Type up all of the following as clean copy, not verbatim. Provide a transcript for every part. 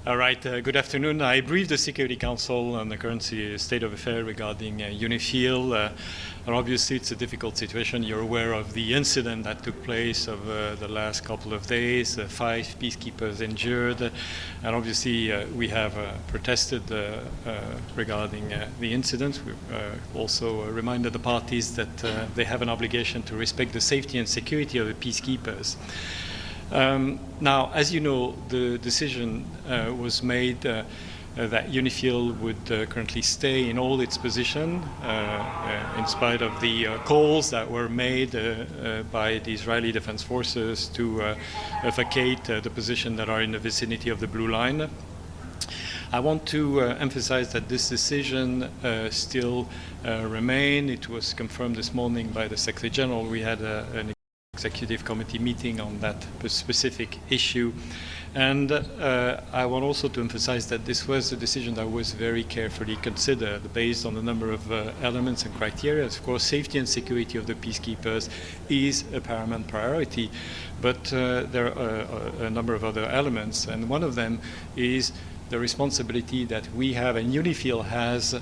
All right, good afternoon. I briefed the Security Council on the current state of affairs regarding UNIFIL. And obviously, it's a difficult situation. You're aware of the incident that took place over the last couple of days, 5 peacekeepers injured. And obviously, we have protested regarding the incident. We've also reminded the parties that they have an obligation to respect the safety and security of the peacekeepers. Now, as you know, the decision was made that UNIFIL would currently stay in all its position in spite of the calls that were made by the Israeli Defense Forces to vacate the position that are in the vicinity of the Blue Line. I want to emphasize that this decision still remains. It was confirmed this morning by the Secretary General. We had an executive committee meeting on that specific issue. And I want also to emphasize that this was a decision that was very carefully considered based on a number of elements and criteria. Of course, safety and security of the peacekeepers is a paramount priority, but there are a number of other elements, and one of them is the responsibility that we have and UNIFIL has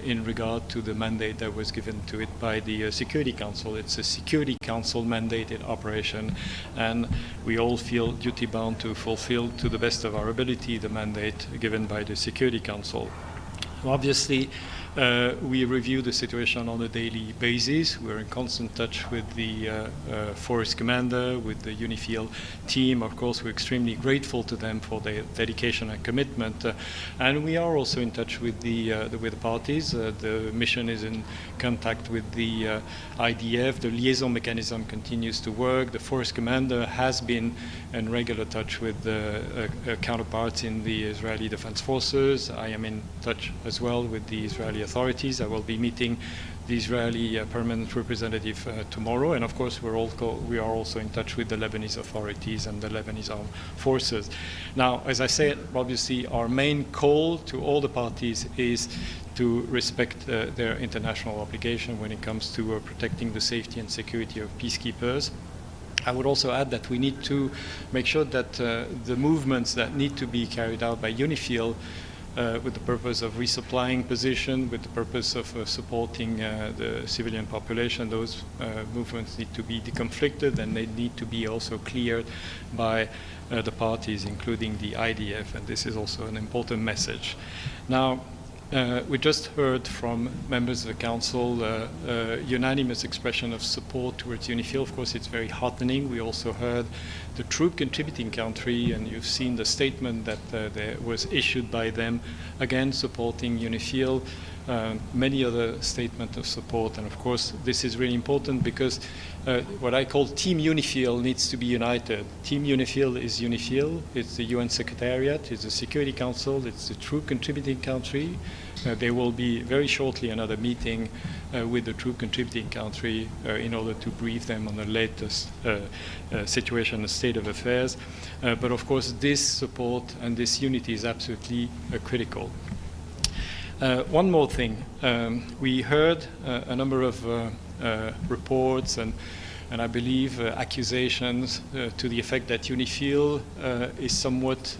in regard to the mandate that was given to it by the Security Council. It's a Security Council mandated operation, and we all feel duty-bound to fulfill to the best of our ability the mandate given by the Security Council. Obviously, we review the situation on a daily basis. We're in constant touch with the force commander, with the UNIFIL team. Of course, we're extremely grateful to them for their dedication and commitment. And we are also in touch with the parties. The mission is in contact with the IDF. The liaison mechanism continues to work. The force commander has been in regular touch with counterparts in the Israeli Defense Forces. I am in touch as well with the Israeli authorities. I will be meeting the Israeli permanent representative tomorrow, and of course we are also in touch with the Lebanese authorities and the Lebanese armed forces. Now, as I said, obviously our main call to all the parties is to respect their international obligation when it comes to protecting the safety and security of peacekeepers. I would also add that we need to make sure that the movements that need to be carried out by UNIFIL with the purpose of resupplying position, with the purpose of supporting the civilian population, those movements need to be deconflicted, and they need to be also cleared by the parties, including the IDF, and this is also an important message. Now, we just heard from members of the Council unanimous expression of support towards UNIFIL. Of course, it's very heartening. We also heard the troop contributing country, and you've seen the statement that there was issued by them, again supporting UNIFIL. Many other statements of support, and of course this is really important because what I call Team UNIFIL needs to be united. Team UNIFIL is UNIFIL, it's the UN Secretariat, it's the Security Council, it's the troop contributing country. There will be very shortly another meeting with the troop contributing country in order to brief them on the latest situation, the state of affairs. But of course this support and this unity is absolutely critical. One more thing. We heard a number of reports and I believe accusations to the effect that UNIFIL is somewhat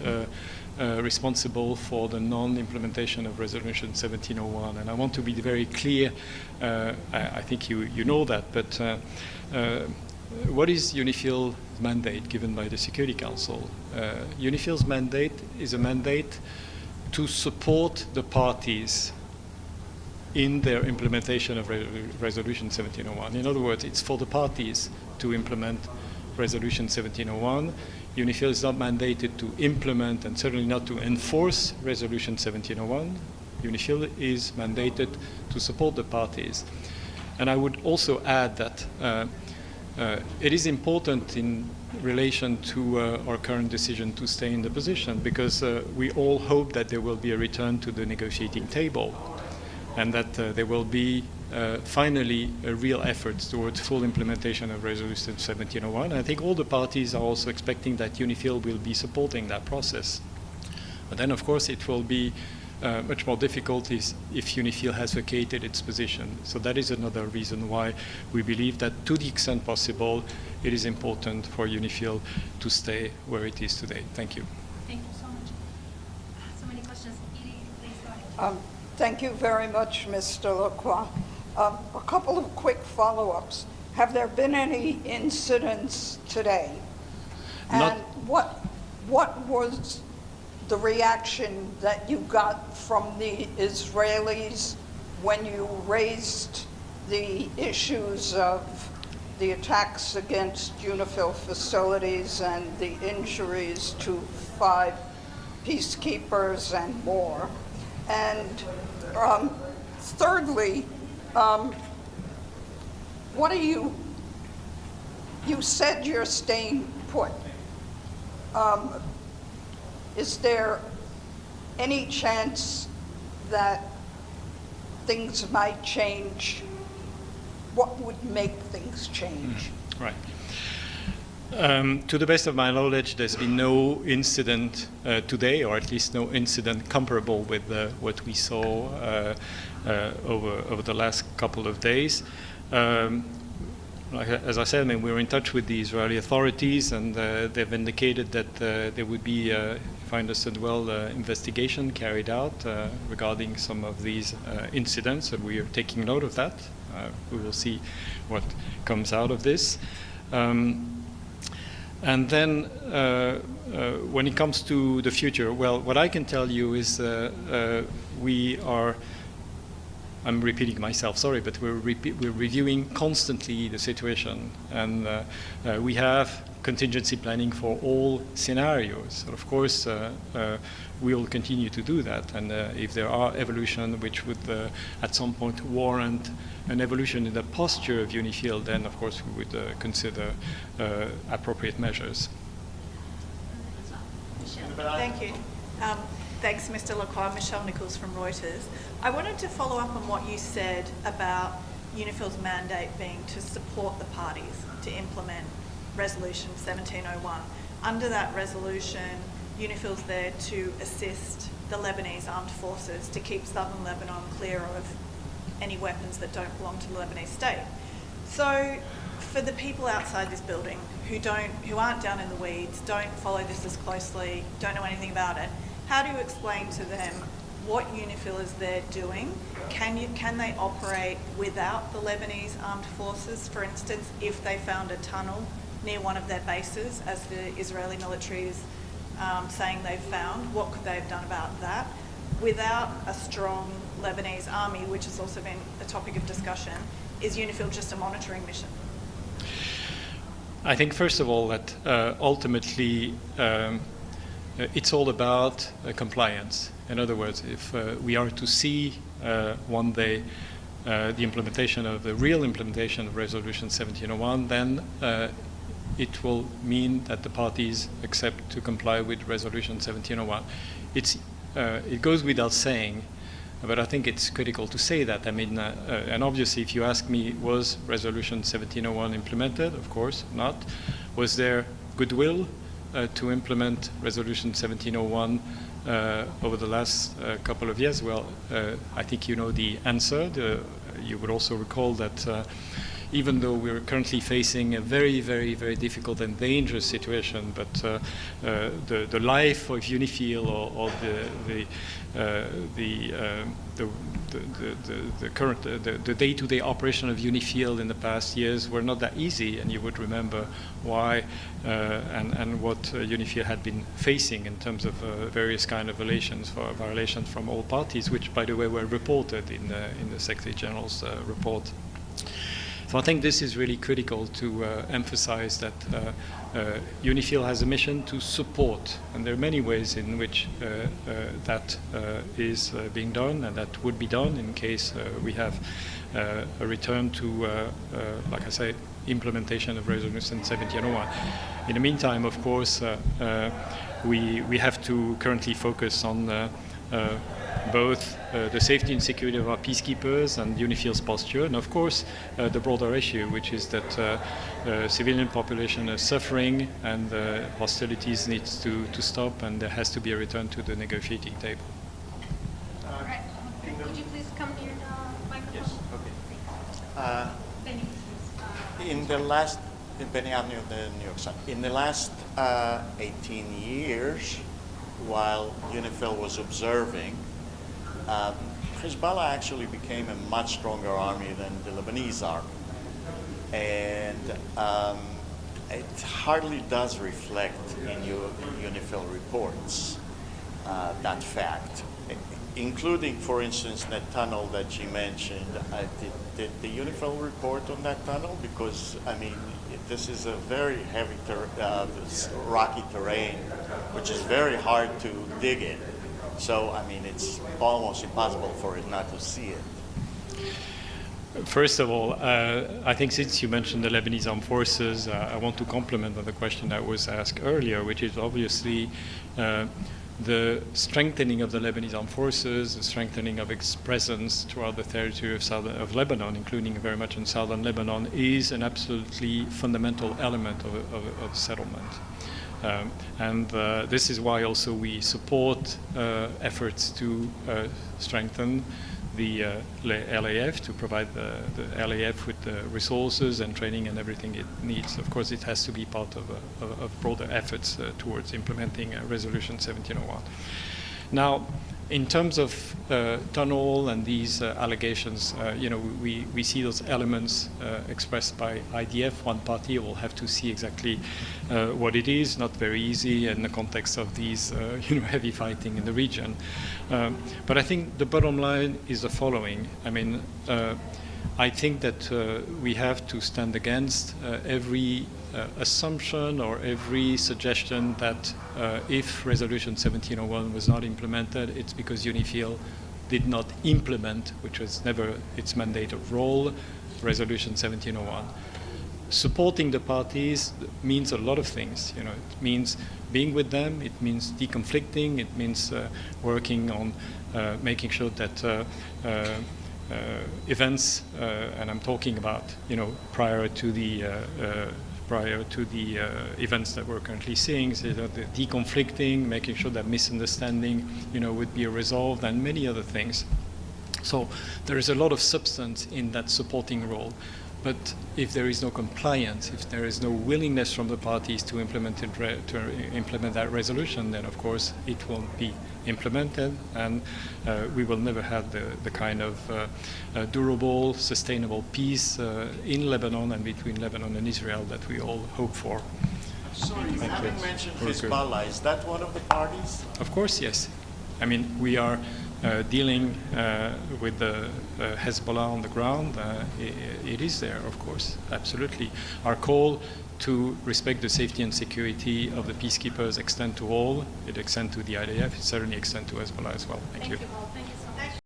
responsible for the non-implementation of Resolution 1701. And I want to be very clear. I think you know that, but what is UNIFIL's mandate given by the Security Council? UNIFIL's mandate is a mandate to support the parties in their implementation of Resolution 1701. In other words, it's for the parties to implement Resolution 1701. UNIFIL is not mandated to implement and certainly not to enforce Resolution 1701. UNIFIL is mandated to support the parties. And I would also add that it is important in relation to our current decision to stay in the position, because we all hope that there will be a return to the negotiating table and that there will be finally a real effort towards full implementation of Resolution 1701. I think all the parties are also expecting that UNIFIL will be supporting that process. But then, of course, it will be much more difficult if UNIFIL has vacated its position. So that is another reason why we believe that to the extent possible, it is important for UNIFIL to stay where it is today. Thank you. Thank you so much. Thank you very much, Mr. Lacroix. A couple of quick follow-ups. Have there been any incidents today? Not- And what was the reaction that you got from the Israelis when you raised the issues of the attacks against UNIFIL facilities and the injuries to 5 peacekeepers and more? And thirdly, what are you said you're staying put. Is there any chance that things might change? What would make things change? Right. To the best of my knowledge, there's been no incident today, or at least no incident comparable with what we saw over the last couple of days. As I said, I mean, we're in touch with the Israeli authorities, and they've indicated that there would be, if I understood well, investigation carried out regarding some of these incidents, and we are taking note of that. We will see what comes out of this. And then when it comes to the future, well, what I can tell you is we are, I'm repeating myself, sorry, but we're reviewing constantly the situation, and we have contingency planning for all scenarios. So of course, we will continue to do that, and if there are evolution which would at some point warrant an evolution in the posture of UNIFIL, then of course we would consider appropriate measures. Thank you. Thanks, Mr. Lacroix. Michelle Nichols from Reuters. I wanted to follow up on what you said about UNIFIL's mandate being to support the parties to implement Resolution 1701. Under that resolution, UNIFIL's there to assist the Lebanese armed forces to keep southern Lebanon clear of any weapons that don't belong to the Lebanese state. So for the people outside this building who aren't down in the weeds, don't follow this as closely, don't know anything about it, how do you explain to them what UNIFIL is there doing? Can they operate without the Lebanese armed forces, for instance, if they found a tunnel near one of their bases, as the Israeli military is saying they've found? What could they have done about that? Without a strong Lebanese army, which has also been a topic of discussion, is UNIFIL just a monitoring mission? I think, first of all, that ultimately it's all about compliance. In other words, if we are to see one day the implementation of the real implementation of Resolution 1701, then it will mean that the parties accept to comply with Resolution 1701. It goes without saying, but I think it's critical to say that. I mean, and obviously, if you ask me, was Resolution 1701 implemented? Of course not. Was there goodwill to implement Resolution 1701 over the last couple of years? Well, I think you know the answer. You would also recall that even though we're currently facing a very, very, very difficult and dangerous situation, but the life of UNIFIL or the current the day-to-day operation of UNIFIL in the past years were not that easy, and you would remember why and what UNIFIL had been facing in terms of various kind of violations from all parties, which, by the way, were reported in the Secretary General's report. So I think this is really critical to emphasize that UNIFIL has a mission to support, and there are many ways in which that is being done, and that would be done in case we have a return to, like I say, implementation of Resolution 1701. In the meantime, of course, we have to currently focus on both the safety and security of our peacekeepers and UNIFIL's posture, and of course the broader issue, which is that civilian population is suffering and hostilities needs to stop, and there has to be a return to the negotiating table. All right. Would you please come near the microphone? Yes, okay. In Benny Avenue, the New York Sun. In the last 18 years, while UNIFIL was observing, Hezbollah actually became a much stronger army than the Lebanese army. And it hardly does reflect in your UNIFIL reports that fact, including, for instance, that tunnel that she mentioned. Did the UNIFIL report on that tunnel? Because, I mean, this is a very heavy, rocky terrain, which is very hard to dig in. So, I mean, it's almost impossible for it not to see it. First of all, I think since you mentioned the Lebanese armed forces, I want to complement on the question that was asked earlier, which is obviously the strengthening of the Lebanese armed forces, the strengthening of its presence throughout the territory of Lebanon, including very much in southern Lebanon, is an absolutely fundamental element of settlement. This is why also we support efforts to strengthen the LAF, to provide the LAF with the resources and training and everything it needs. Of course, it has to be part of broader efforts towards implementing Resolution 1701. Now, in terms of tunnel and these allegations, we see those elements expressed by IDF. One party will have to see exactly what it is. Not very easy in the context of these, heavy fighting in the region. But I think the bottom line is the following. I mean, I think that we have to stand against every assumption or every suggestion that if Resolution 1701 was not implemented, it's because UNIFIL did not implement, which was never its mandate of role, Resolution 1701. Supporting the parties means a lot of things. It means being with them, it means deconflicting, it means working on making sure that events, and I'm talking about, prior to the events that we're currently seeing, so the deconflicting, making sure that misunderstanding, would be resolved, and many other things. So there is a lot of substance in that supporting role. But if there is no compliance, if there is no willingness from the parties to implement that resolution, then of course it won't be implemented, and we will never have the kind of durable, sustainable peace in Lebanon and between Lebanon and Israel that we all hope for. Sorry, having mentioned Hezbollah, is that one of the parties? Of course, yes. I mean, we are dealing with the Hezbollah on the ground. It is there, of course, absolutely. Our call to respect the safety and security of the peacekeepers extend to all. It extends to the IDF. It certainly extends to Hezbollah as well. Thank you. Thank you all. Thank you.